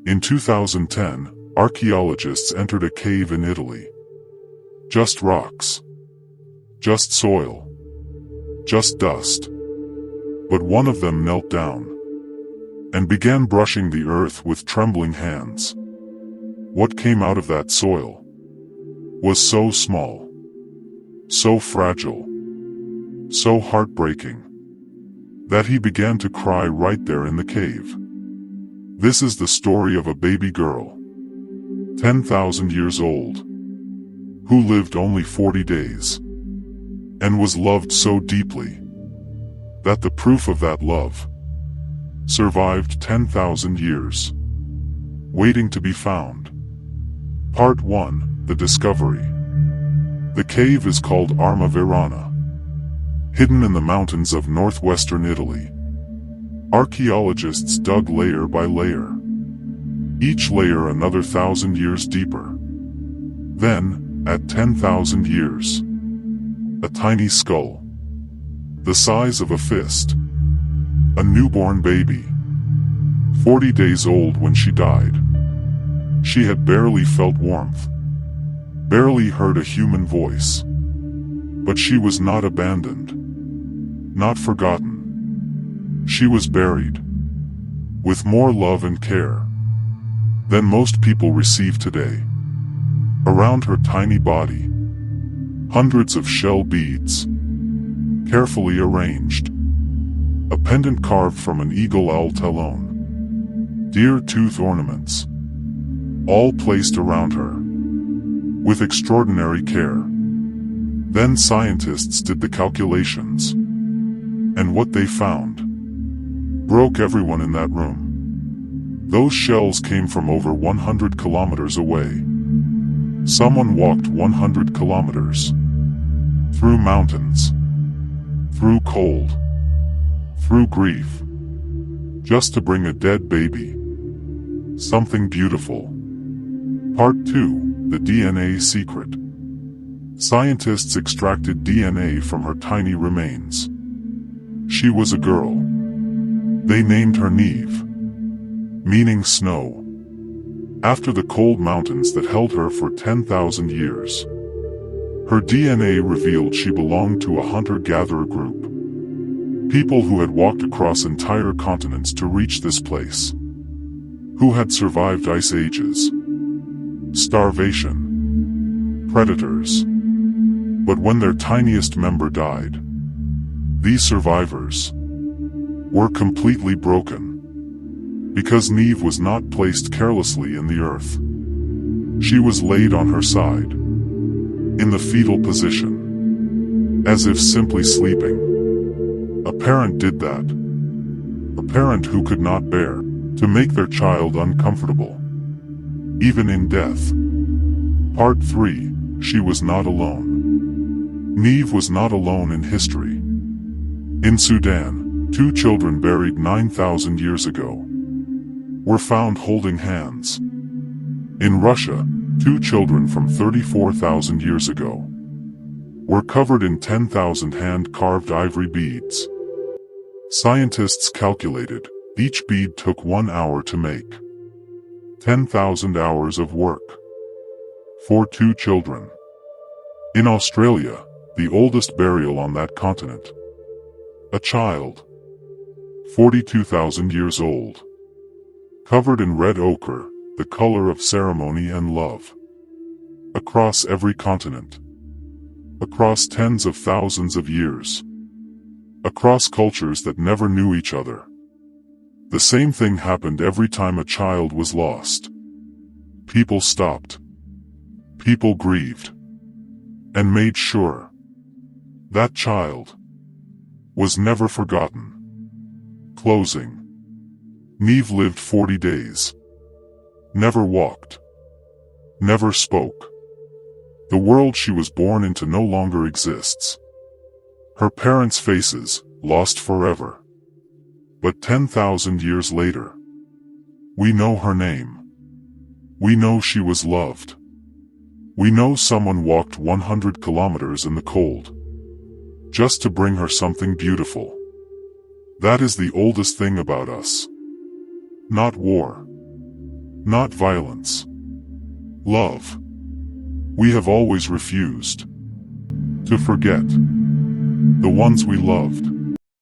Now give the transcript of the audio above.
In 2010, archaeologists entered a cave in Italy. Just rocks. Just soil. Just dust. But one of them knelt down and began brushing the earth with trembling hands. What came out of that soil was so small, so fragile, so heartbreaking, that he began to cry right there in the cave. This is the story of a baby girl, 10,000 years old, who lived only 40 days, and was loved so deeply that the proof of that love survived 10,000 years, waiting to be found. Part 1: The Discovery. The cave is called Arma Verana, hidden in the mountains of northwestern Italy. Archaeologists dug layer by layer, each layer another 1,000 years deeper. Then, at 10,000 years, a tiny skull, the size of a fist, a newborn baby, 40 days old when she died. She had barely felt warmth, barely heard a human voice. But she was not abandoned, not forgotten. She was buried, with more love and care than most people receive today. Around her tiny body, hundreds of shell beads, carefully arranged. A pendant carved from an eagle-owl talon. Deer tooth ornaments, all placed around her, with extraordinary care. Then scientists did the calculations, and what they found broke everyone in that room. Those shells came from over 100 kilometers away. Someone walked 100 kilometers, through mountains, through cold, through grief, just to bring a dead baby something beautiful. Part 2: The DNA Secret. Scientists extracted DNA from her tiny remains. She was a girl. They named her Neve, meaning snow, after the cold mountains that held her for 10,000 years. Her DNA revealed she belonged to a hunter-gatherer group, people who had walked across entire continents to reach this place, who had survived ice ages, starvation, predators. But when their tiniest member died, these survivors were completely broken, because Neve was not placed carelessly in the earth. She was laid on her side, in the fetal position, as if simply sleeping. A parent did that. A parent who could not bear to make their child uncomfortable, even in death. Part 3: She was not alone. Neve was not alone in history. In Sudan, 2 children buried 9,000 years ago were found holding hands. In Russia, 2 children from 34,000 years ago were covered in 10,000 hand-carved ivory beads. Scientists calculated each bead took 1 hour to make. 10,000 hours of work for 2 children. In Australia, the oldest burial on that continent, a child, 42,000 years old, covered in red ochre, the color of ceremony and love. Across every continent, across tens of thousands of years, across cultures that never knew each other. The same thing happened every time a child was lost. People stopped. People grieved. And made sure that child was never forgotten. Closing. Neve lived 40 days. Never walked. Never spoke. The world she was born into no longer exists. Her parents' faces, lost forever. But 10,000 years later, we know her name. We know she was loved. We know someone walked 100 kilometers in the cold, just to bring her something beautiful. That is the oldest thing about us. Not war. not violence. Love. We have always refused to forget the ones we loved.